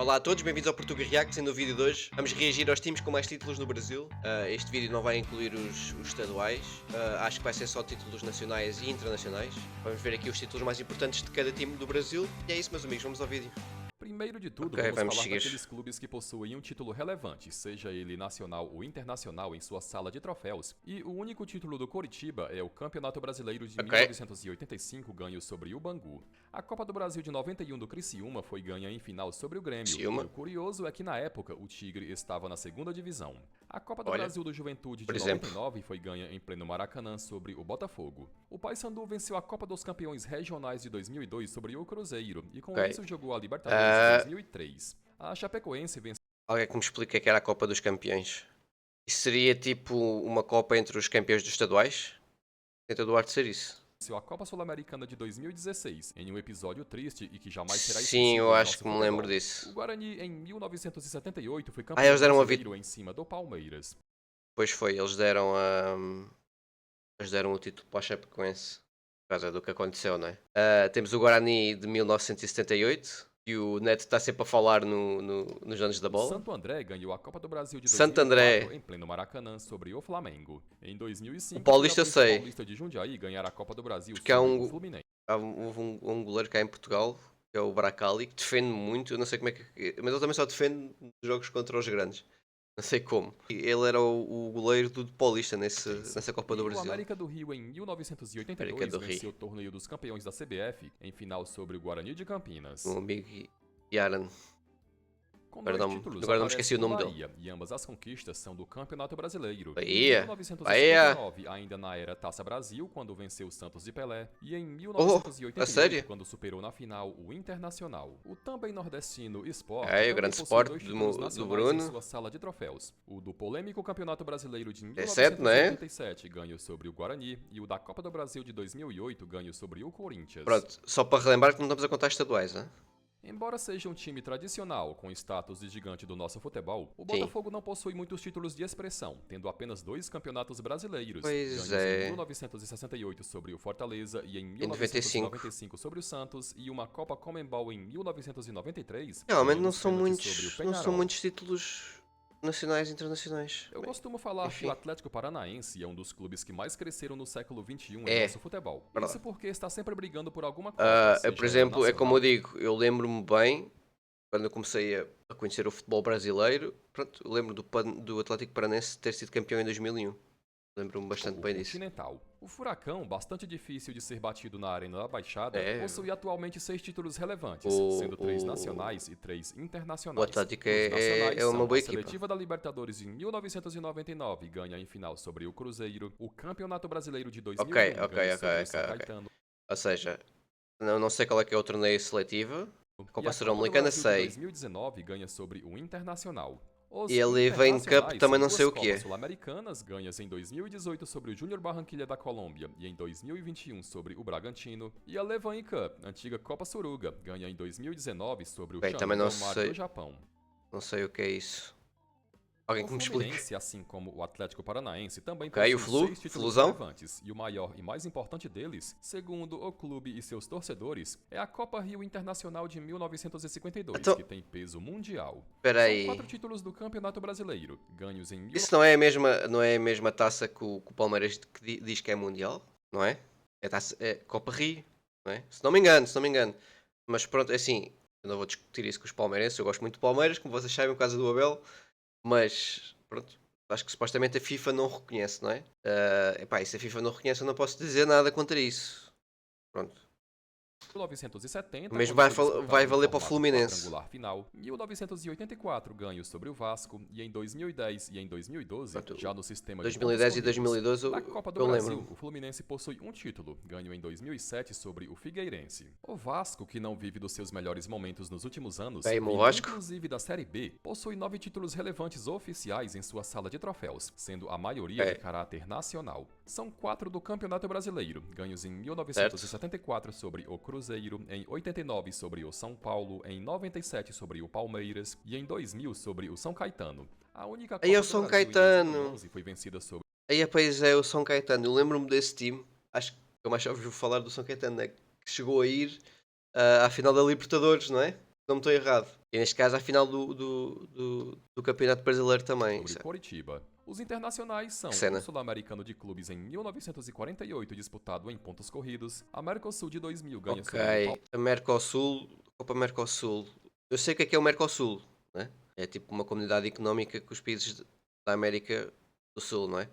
Olá a todos, bem-vindos ao Portuga React. No vídeo de hoje vamos reagir aos times com mais títulos no Brasil. Este vídeo não vai incluir os estaduais, acho que vai ser só títulos nacionais e internacionais. Vamos ver aqui os títulos mais importantes de cada time do Brasil. E é isso, meus amigos, vamos ao vídeo. Primeiro de tudo, Ok, vamos vamos falar seguir. daqueles clubes que possuem um título relevante, seja ele nacional ou internacional, em sua sala de troféus. E o único título do Coritiba é o Campeonato Brasileiro de Ok. 1985, ganho sobre o Bangu. A Copa do Brasil de 91 do Criciúma foi ganha em final sobre o Grêmio. Criciúma. E o curioso é que na época o Tigre estava na segunda divisão. A Copa do Olha, Brasil do Juventude por de exemplo. 99 foi ganha em pleno Maracanã sobre o Botafogo. O Paysandu venceu a Copa dos Campeões Regionais de 2002 sobre o Cruzeiro e com Ok. isso jogou a Libertadores de Ah, 2003. A Chapecoense venceu Alguém que me explique o que era a Copa dos Campeões. Isso seria tipo uma Copa entre os campeões dos estaduais? Tenta Duarte ser isso. a Copa Sul-Americana de 2016 em um episódio triste e que jamais será Sim, esquecido eu em acho nosso que me lembro futebol. disso. O Guarani, em 1978, foi Ah, campeão eles deram uma vitória. brasileiro em cima do Palmeiras. Pois foi, eles deram o título para o Chapecoense por causa do que aconteceu, não é? Temos o Guarani de 1978 e o Neto está sempre a falar nos anos da O bola. Santo André ganhou a Copa do Brasil de Santo 2004 André, em pleno Maracanã sobre o Flamengo. Em o 2005, foi a Paulista eu vez do sei, Paulista de Jundiaí ganhar a Copa do Brasil porque sobre o Fluminense. houve um goleiro cá em Portugal, que é o Bracali, que defende muito, eu não sei como é que. Mas ele também só defende jogos contra os grandes. Não sei como. E ele era o goleiro do Paulista nessa Copa do E o Brasil. América do Rio, em América 1982, do Rio. venceu o Torneio dos Campeões da CBF em final sobre o Guarani de Um Campinas. amigo Yaran. Com dois títulos, Agora não me esqueci aparece o o nome dele. Bahia, e ambas as conquistas são do Campeonato Brasileiro. Em Bahia. Bahia. 1959, ainda na era Taça Brasil, quando venceu o Santos de Pelé, e em Oh, a 1988, sério? quando superou na final o Internacional. O também nordestino Sport É, o também grande possui Sport dois do, títulos do nacionais em Bruno. sua sala de troféus. O do polêmico Campeonato Brasileiro de É 7, não é? 1987, ganho sobre o Guarani, e o da Copa do Brasil de 2008, ganho sobre o Corinthians. Pronto, só para relembrar que não estamos a contar estaduais, hein? Embora seja um time tradicional, com status de gigante do nosso futebol, o Sim. Botafogo não possui muitos títulos de expressão, tendo apenas dois campeonatos brasileiros, Pois ganhos é. em 1968 sobre o Fortaleza e em Em 95. 1995 sobre o Santos, e uma Copa Comembol em 1993, Realmente ganho não nos são pênaltis sobre o muitos, não são Peñarol. muitos títulos nacionais e internacionais. Eu Bem, costumo falar que o enfim. Atlético Paranaense é um dos clubes que mais cresceram no século XXI em É, nosso futebol. verdade. Isso porque está sempre brigando por alguma Copa, Por seja ela exemplo, é como eu nacional. digo, eu lembro-me bem, quando eu comecei a conhecer o futebol brasileiro, pronto, eu lembro do Atlético Paranense ter sido campeão em 2001. Lembro-me bastante O bem disso. Continental. O Furacão, bastante difícil de ser batido na Arena da Baixada, É, possui atualmente 6 títulos relevantes, o, sendo 3 o, nacionais e 3 o internacionais. Atlético Os é nacionais uma são boa a equipa. Seletiva da Libertadores de 1999, ganha em final sobre o Cruzeiro, o Campeonato Brasileiro de Ok, 2001, ok, ganha ok, sobre o ok, São ok. Caetano, Ou seja, não sei qual é que é o torneio seletivo. A e Copa a Copa do Sul-Americana Brasil de sei. 2019 ganha sobre o Internacional. E Os ele vem Cup internacionais também são não sei duas o que Copas é. Sul-Americanas, ganhas em 2018 sobre o Júnior Barranquilla da Colômbia e em 2021 sobre o Bragantino, e a Levain Cup, antiga Copa Suruga, ganha em 2019 sobre o Bem, também Shandong não Delmar do sei, Japão. não sei o que é isso. Alguém O que me explique. Fluminense, assim como o Atlético Paranaense, também Ok, o possui Flu, 6 títulos Flusão. relevantes, e o maior e mais importante deles, segundo o clube e seus torcedores, é a Copa Rio Internacional de 1952, Então, que tem peso mundial. espera São aí. 4 títulos do Campeonato Brasileiro, ganhos em Isso não é a mesma taça que o Palmeiras diz que é mundial, não é? É Copa Rio, não é? Se não me engano, se não me engano. Mas pronto, é assim, eu não vou discutir isso com os palmeirenses, eu gosto muito de Palmeiras, como vocês sabem, por causa do Abel, mas pronto, acho que supostamente a FIFA não reconhece, não é? Epá, e se a FIFA não reconhece, eu não posso dizer nada contra isso. Pronto. Em O 1970, mesmo quando vai, foi vai disputado em valer para o formato Fluminense. quadrangular final, 1984 ganho sobre o Vasco, e em 2010 e em 2012, Pronto, já no sistema de pontos 2010 e corridos. 2012 Na Copa do eu Brasil, lembro-me. o Fluminense possui um título, ganho em 2007 sobre o Figueirense. O Vasco, que não vive dos seus melhores momentos nos últimos anos, Bem, o vindo Vasco. inclusive da Série B, possui 9 títulos relevantes oficiais em sua sala de troféus, sendo a maioria de É, caráter nacional. São 4 do Campeonato Brasileiro, ganhos em certo. 1974 sobre o Cruzeiro, em 89 sobre o São Paulo, em 97 sobre o Palmeiras e em 2000 sobre o São Caetano. A única Aí é Copa o do São Brasil em Caetano. 2011 foi vencida sobre Aí, pois é, o São Caetano. Eu lembro-me desse time. Acho que eu mais já ouvi falar do São Caetano, né? Que chegou a ir à final da Libertadores, não é? Se não me estou errado. E neste caso, a final do Campeonato Brasileiro também. Sobre Coritiba. Os internacionais são Que cena. o Sul-Americano de Clubes em 1948, disputado em pontos corridos. A Mercosul de 2000 ganha sobre o Ok, a Mercosul, Copa Mercosul. Eu sei o que é o Mercosul, né? É tipo uma comunidade económica com os países da América do Sul, não é?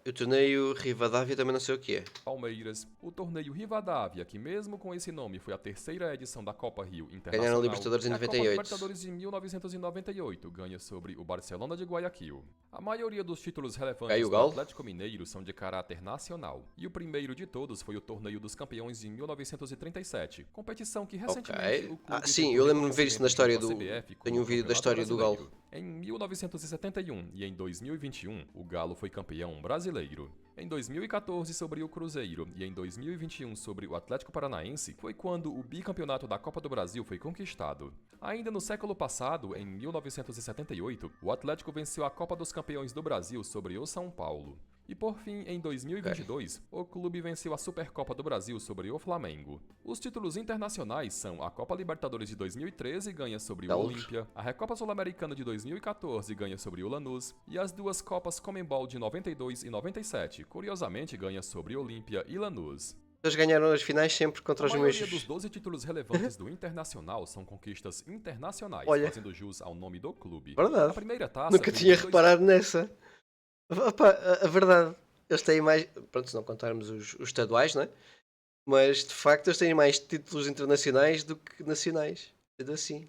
O torneio Rivadavia também não sei o que é. Palmeiras. O torneio Rivadavia, que mesmo com esse nome foi a terceira edição da Copa Rio Internacional. Ganharam a Libertadores em e a Copa 98. Libertadores de 1998 ganha sobre o Barcelona de Guayaquil. A maioria dos títulos relevantes Caiu o do Galo? Atlético Mineiro são de caráter nacional. E o primeiro de todos foi o Torneio dos Campeões de 1937, competição que recentemente o clube Sim, tentou eu lembro-me de ver isso na história junto à do... CBF como Tenho um vídeo da Campeonato história do Galo. Brasileiro. Em 1971 e em 2021, o Galo foi campeão brasileiro. Em 2014 sobre o Cruzeiro e em 2021 sobre o Atlético Paranaense foi quando o bicampeonato da Copa do Brasil foi conquistado. Ainda no século passado, em 1978, o Atlético venceu a Copa dos Campeões do Brasil sobre o São Paulo. E por fim, em 2022, o clube venceu a Supercopa do Brasil sobre o Flamengo. Os títulos internacionais são a Copa Libertadores de 2013 ganha sobre o Galos. Olímpia, a Recopa Sul-Americana de 2014 ganha sobre o Lanús e as duas Copas Comembol de 92 e 97, curiosamente ganha sobre Olímpia e Lanús. Eles ganharam as finais sempre contra A os maioria dos mesmos. 12 títulos relevantes do Internacional são conquistas internacionais, Olha. fazendo jus ao nome do clube. Verdade. A primeira taça Nunca veio tinha em dois- reparado nessa. Opa, a verdade, eles têm mais. Pronto, se não contarmos os estaduais, não é? Mas de facto eles têm mais títulos internacionais do que nacionais. Sendo assim.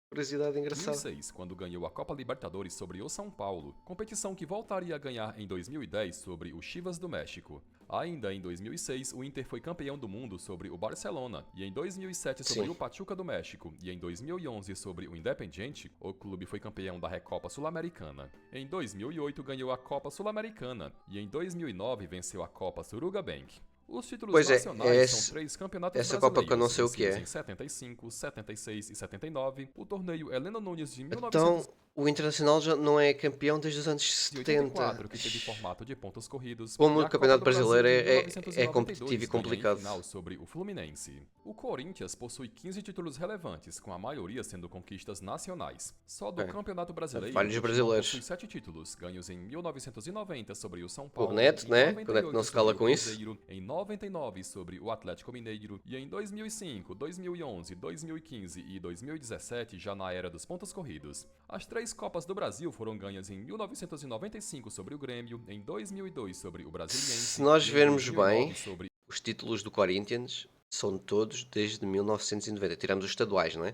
Curiosidade engraçada. 2006, quando ganhou a Copa Libertadores sobre o São Paulo, competição que voltaria a ganhar em 2010 sobre o Chivas do México. Ainda em 2006, o Inter foi campeão do mundo sobre o Barcelona, e em 2007 sobre Sim. o Pachuca do México, e em 2011 sobre o Independiente, o clube foi campeão da Recopa Sul-Americana. Em 2008 ganhou a Copa Sul-Americana, e em 2009 venceu a Copa Suruga Bank. Os títulos Pois é, nacionais são 3 campeonatos essa brasileiros, Copa que eu não sei o que vencidos é. em 75, 76 e 79, o torneio Heleno Nunes de Então o Internacional já não é campeão desde os anos 1984, 70. que teve formato de pontos corridos. Como e o a Campeonato Copa do Brasil Brasileiro de é 1992 competitivo e ganha em complicado. final sobre o Fluminense. O Corinthians possui 15 títulos relevantes, com a maioria sendo conquistas nacionais. Só do É. Campeonato Brasileiro, Vários o Timão brasileiros. possui 7 títulos, ganhos em 1990 sobre o São O Paulo, Neto, em né? 98 O Neto não se sobre cala o com isso. Cruzeiro, em 99 sobre o Atlético Mineiro e em 2005, 2011, 2015 e 2017 já na era dos pontos corridos. As 3 Copas do Brasil foram ganhas em 1995 sobre o Grêmio, em 2002 sobre o Brasiliense. Se nós e em vermos 2009 bem, sobre os títulos do Corinthians são todos desde 1990. Tiramos os estaduais, não é?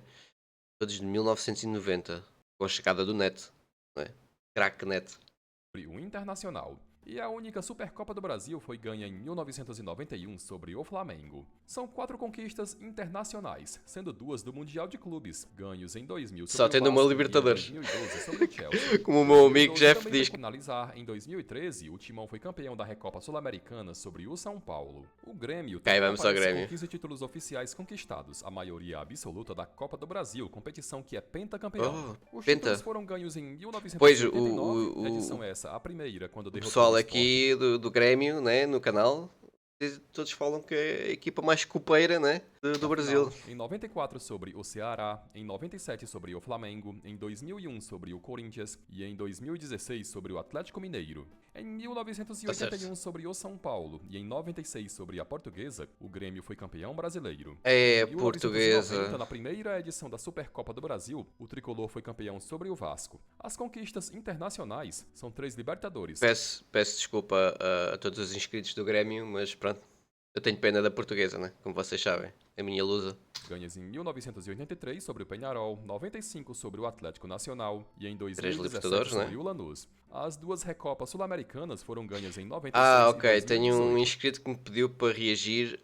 Todos de 1990. Com a chegada do Neto, não é? Craque Neto. o Internacional. E a única Supercopa do Brasil foi ganha em 1991 sobre o Flamengo. São 4 conquistas internacionais, sendo 2 do Mundial de Clubes, ganhos em 2000 sobre Só o tendo uma Vasco e em Libertadores. 2012 sobre o Chelsea. Como o meu amigo 2012 Jeff também diz. foi finalizar, em 2013, o Timão foi campeão da Recopa Sul-Americana sobre o São Paulo. O Grêmio Aí também vamos ao aparece Grêmio. com 15 títulos oficiais conquistados, a maioria absoluta da Copa do Brasil, competição que é pentacampeão. Os penta. títulos foram ganhos em 1989, Pois, edição essa, a primeira, quando O derrotou pessoal o Sport. aqui do Grêmio, né, no canal, todos falam que é a equipa mais copeira, né, do Brasil. Em 94 sobre o Ceará, em 97 sobre o Flamengo, em 2001 sobre o Corinthians e em 2016 sobre o Atlético Mineiro. Em 1981 sobre o São Paulo e em 96 sobre a Portuguesa, o Grêmio foi campeão brasileiro. É, Em 1990, Portuguesa. na primeira edição da Supercopa do Brasil, o tricolor foi campeão sobre o Vasco. As conquistas internacionais são 3 Libertadores. Peço desculpa a todos os inscritos do Grêmio, mas pronto, eu tenho pena da Portuguesa, né, como vocês sabem, a minha lusa. Ganhas em 1983 sobre o Peñarol, 95 sobre o Atlético Nacional e em 2017 Libertadores, sobre né? o Lanús. As 2 Recopas Sul-Americanas foram ganhas em 96 Ok, e 2018. tenho um inscrito que me pediu para reagir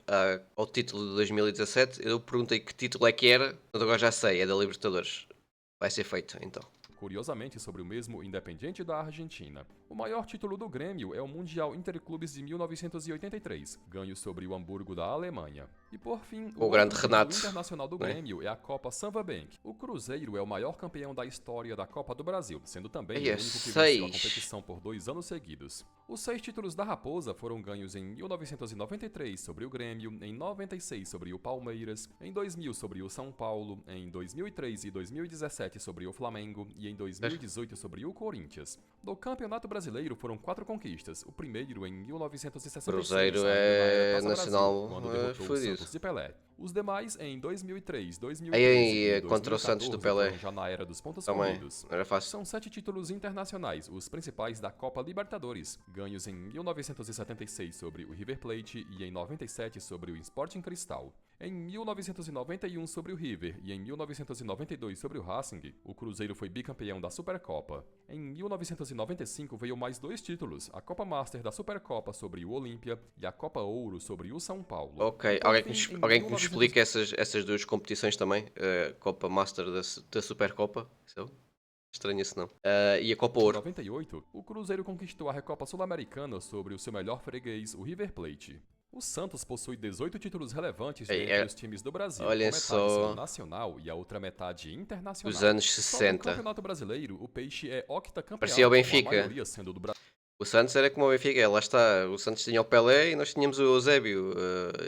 ao título de 2017, eu perguntei que título é que era, agora já sei, é da Libertadores. Vai ser feito, então. Curiosamente sobre o mesmo Independiente da Argentina. O maior título do Grêmio é o Mundial Interclubes de 1983, ganho sobre o Hamburgo da Alemanha. E por fim, O o grande outro título Renato, internacional do né? Grêmio é a Copa Samba Bank. O Cruzeiro é o maior campeão da história da Copa do Brasil, sendo também Aí o é único que venceu a 6. competição por 2 anos seguidos. Os 6 títulos da Raposa foram ganhos em 1993 sobre o Grêmio, em 96 sobre o Palmeiras, em 2000 sobre o São Paulo, em 2003 e 2017 sobre o Flamengo e em 2018 sobre o Corinthians. Do Campeonato Brasileiro foram 4 conquistas, o primeiro em 1966, Cruzeiro ainda na era é Taça Brasil, nacional quando derrotou o fudido. Santos de Pelé. Os demais em 2003, 2013 Aí e contra o Santos do 2014 Pelé foram já na era dos pontos também, corridos. não era fácil. São 7 títulos internacionais, os principais da Copa Libertadores, ganhos em 1976 sobre o River Plate e em 97 sobre o Sporting Cristal. Em 1991 sobre o River e em 1992 sobre o Racing, o Cruzeiro foi bicampeão da Supercopa. Em 1995 veio mais 2 títulos, a Copa Master da Supercopa sobre o Olímpia e a Copa Ouro sobre o São Paulo. Ok, E por alguém fim, em alguém que me 1900 explique essas duas competições também. A Copa Master da Supercopa. Isso é estranho isso não. E a Copa Em Ouro. 98, o Cruzeiro conquistou a Recopa Sul-Americana sobre o seu melhor freguês, o River Plate. O Santos possui 18 títulos relevantes dentre os times do Brasil, com Olha metade só, sendo nacional e a outra metade internacional. os anos Só no 60. Campeonato Brasileiro, o Peixe é octacampeão, Parecia o com a Benfica. maioria sendo do Brasil. O Santos era como o Benfica, lá está. O Santos tinha o Pelé e nós tínhamos o Eusébio.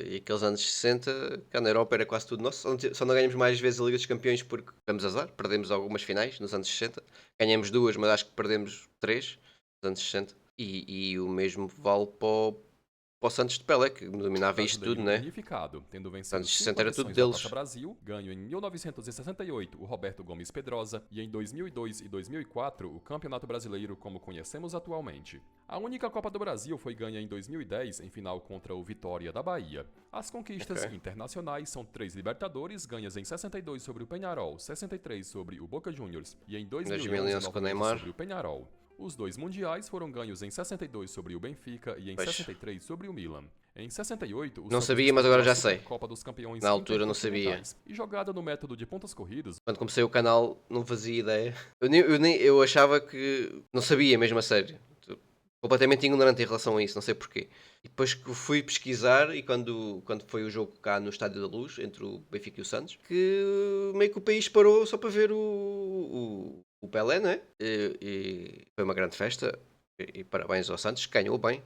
E aqueles anos 60, cá na Europa era quase tudo nosso. Só não ganhamos mais vezes a Liga dos Campeões porque tivemos azar. Perdemos algumas finais nos anos 60. Ganhamos 2, mas acho que perdemos 3 nos anos 60. E o mesmo vale para o Santos de Pelé, que dominava isto tudo, Brasileiro né? unificado, tendo vencido Anos 5 60 era tudo edições da deles. Taça Brasil, ganho em 1968 o Roberto Gomes Pedrosa e em 2002 e 2004 o Campeonato Brasileiro como conhecemos atualmente. A única Copa do Brasil foi ganha em 2010 em final contra o Vitória da Bahia. As conquistas internacionais são 3 Libertadores, ganhas em 62 sobre o Peñarol, 63 sobre o Boca Juniors e em 2011 2011 com o Neymar. sobre o Peñarol. Os 2 mundiais foram ganhos em 62 sobre o Benfica e em 63 sobre o Milan. Em 68, o Não Santos sabia, mas agora já disputou a sei. Supercopa dos Campeões Na altura não sabia. Intercontinentais. E jogada no método de pontos corridos, Quando comecei o canal não fazia ideia. Eu achava que não sabia mesmo a sério. Completamente ignorante em relação a isso, não sei porquê. E depois que fui pesquisar e quando foi o jogo cá no Estádio da Luz, entre o Benfica e o Santos, que meio que o país parou só para ver o Pelé, não é? E foi uma grande festa. E parabéns ao Santos, que ganhou bem.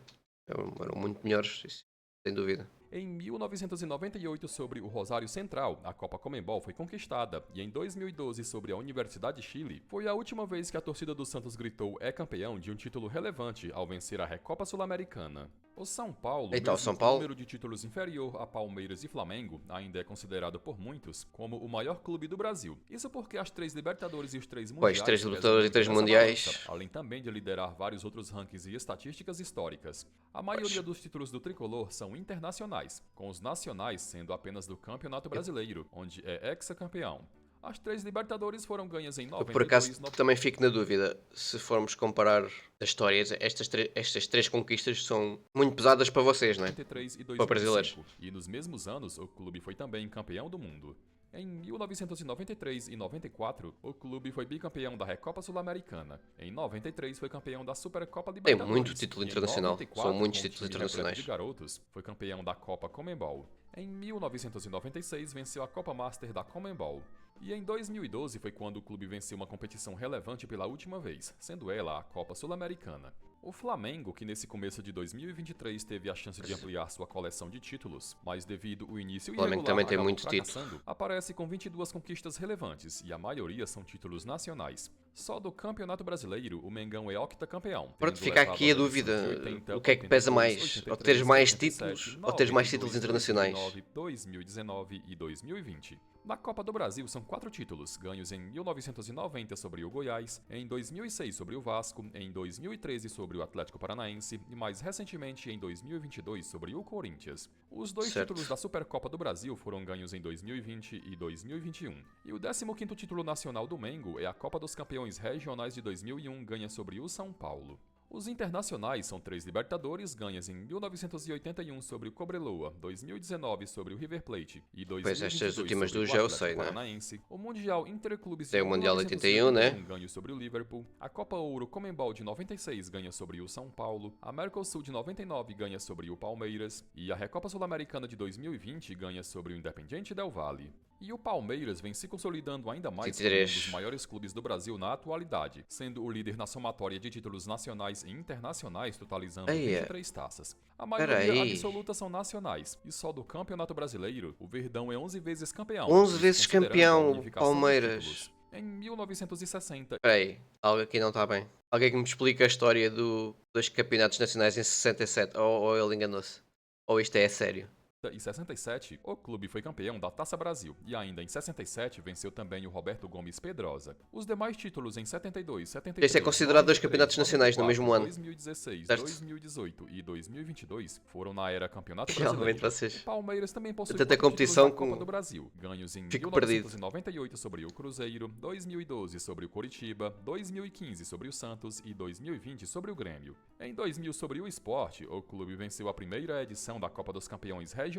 Eram muito melhores, isso, sem dúvida. em 1998 sobre o Rosário Central, a Copa Comembol foi conquistada, e em 2012 sobre a Universidade de Chile, foi a última vez que a torcida do Santos gritou é campeão de um título relevante ao vencer a Recopa Sul-Americana. O São Paulo, Então, mesmo São com Paulo- número de títulos inferior a Palmeiras e Flamengo, ainda é considerado por muitos como o maior clube do Brasil. Isso porque as 3 Libertadores e os 3 Mundiais... Pois, 3 pesam Libertadores e muito 3 nessa Mundiais. balança, além também de liderar vários outros rankings e estatísticas históricas. A maioria dos títulos do tricolor são internacionais, com os nacionais sendo apenas do Campeonato Brasileiro, onde é hexacampeão. As 3 Libertadores foram ganhas em Eu 92, por acaso também fico na dúvida, se formos comparar as histórias, estas 3 conquistas são muito pesadas para vocês, não é? 93 e Para brasileiros. 2005, e nos mesmos anos o clube foi também campeão do mundo. Em 1993 e 94, o clube foi bicampeão da Recopa Sul-Americana. Em 93 foi campeão da Supercopa Libertadores. muito título E em internacional. 94, São muitos com o títulos time repleto internacionais. de garotos, foi campeão da Copa Comembol. Em 1996 venceu a Copa Master da Comembol. E em 2012 foi quando o clube venceu uma competição relevante pela última vez, sendo ela a Copa Sul-Americana. O Flamengo, que nesse começo de 2023 teve a chance de ampliar sua coleção de títulos, mas devido ao início O Flamengo irregular também tem acabou muito título. fracassando, aparece com 22 conquistas relevantes e a maioria são títulos nacionais. Só do Campeonato Brasileiro, o Mengão é octacampeão. Pronto, tendo fica levado aqui a as edições dúvida, de 80, o que é que pesa 82, mais? 83, Ou teres mais 87, títulos, ou teres mais 92, títulos internacionais? 2009, 2019 e 2020. Na Copa do Brasil são 4 títulos, ganhos em 1990 sobre o Goiás, em 2006 sobre o Vasco, em 2013 sobre o Atlético Paranaense e mais recentemente em 2022 sobre o Corinthians. Os 2 Certo. títulos da Supercopa do Brasil foram ganhos em 2020 e 2021. E o 15º título nacional do Mengo é a Copa dos Campeões Regionais de 2001, ganha sobre o São Paulo. Os internacionais são 3 Libertadores, ganhas em 1981 sobre o Cobreloa, 2019 sobre o River Plate e Pois estas 2022 últimas sobre o duas já eu Atlético sei, né? Paranaense. O Mundial Interclubes de Tem o Mundial 81, né? 1981 ganho sobre o Liverpool. A Copa Ouro Comembol de 96 ganha sobre o São Paulo. A Mercosul de 99 ganha sobre o Palmeiras. E a Recopa Sul-Americana de 2020 ganha sobre o Independiente Del Valle. E o Palmeiras vem se consolidando ainda mais como um 23. dos maiores clubes do Brasil na atualidade, sendo o líder na somatória de títulos nacionais e internacionais, totalizando Aí é. 23 taças. A Pera maioria aí. absoluta são nacionais, e só do Campeonato Brasileiro, o Verdão é 11 vezes campeão. 11 isso vezes considerando campeão, a unificação dos Palmeiras. títulos. Em 1960, Espera aí, algo aqui não está bem. Alguém que me explica a história dos campeonatos nacionais em 67, ou ele enganou-se. Ou isto é sério. e 67, o clube foi campeão da Taça Brasil e ainda em 67 venceu também o Roberto Gomes Pedrosa. Os demais títulos em 72, 73, Este é considerado dois 93, campeonatos nacionais no 94, mesmo ano. 2016, Certo? 2018 e 2022 foram na era Campeonato Realmente Brasileiro. vocês. O Palmeiras também possui Tanta 4 competição títulos da Copa com- do Brasil, ganhos em Fico 1998 sobre o Cruzeiro, 2012 sobre o Coritiba, 2015 sobre o Santos e 2020 sobre o Grêmio. Em 2000 sobre o Sport, o clube venceu a primeira edição da Copa dos Campeões Regionais.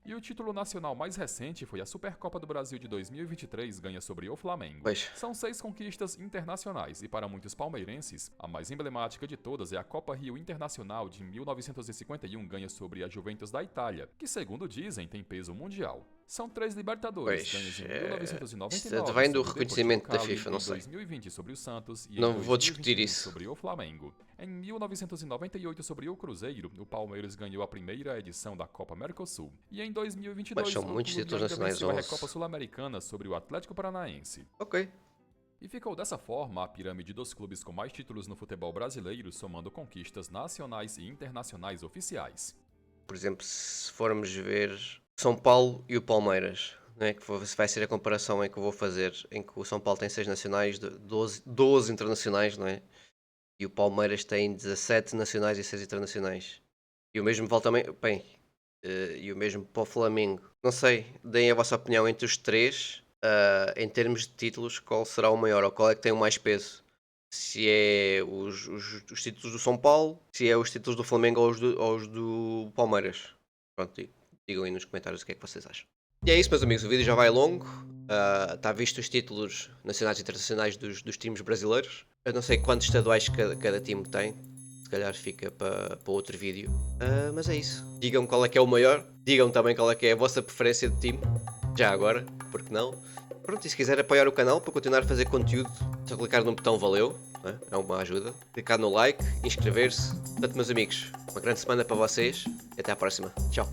E o título nacional mais recente foi a Supercopa do Brasil de 2023, ganha sobre o Flamengo. Pois. São 6 conquistas internacionais e para muitos palmeirenses, a mais emblemática de todas é a Copa Rio Internacional de 1951, ganha sobre a Juventus da Itália, que segundo dizem tem peso mundial. São 3 Libertadores, Pois, ganhos em é, 1999 isto vem do sobre o reconhecimento Deportivo da Cali, FIFA, não em sei. 2020 sobre o Santos e Não em vou 2021 discutir isso. sobre o Flamengo. Em 1998 sobre o Cruzeiro, o Palmeiras ganhou a primeira edição da Copa Mercosul. E em 2022 Mas são o muitos clube títulos ainda nacionais, venceu a 11. Recopa Sul-Americana sobre o Atlético Paranaense. Ok. E ficou dessa forma a pirâmide dos clubes com mais títulos no futebol brasileiro, somando conquistas nacionais e internacionais oficiais. Por exemplo, se formos ver São Paulo e o Palmeiras, né, que vai ser a comparação em que eu vou fazer, em que o São Paulo tem 6 nacionais, 12 internacionais, não é? E o Palmeiras tem 17 nacionais e 6 internacionais. E o mesmo vale também, bem, e o mesmo para o Flamengo. Não sei, deem a vossa opinião entre os três, em termos de títulos, qual será o maior, ou qual é que tem o mais peso? Se é os títulos do São Paulo, se é os títulos do Flamengo ou os do Palmeiras. Pronto, digam aí nos comentários o que é que vocês acham. E é isso, meus amigos, o vídeo já vai longo. Está visto os títulos nacionais e internacionais dos times brasileiros. Eu não sei quantos estaduais cada time tem. Se calhar fica para outro vídeo. Mas é isso. Digam qual é que é o maior. Digam também qual é que é a vossa preferência de time. Já agora, porque não? Pronto, e se quiser apoiar o canal para continuar a fazer conteúdo, só clicar no botão valeu, né? É uma ajuda. Clicar no like, inscrever-se. Portanto, meus amigos, uma grande semana para vocês e até à próxima. Tchau.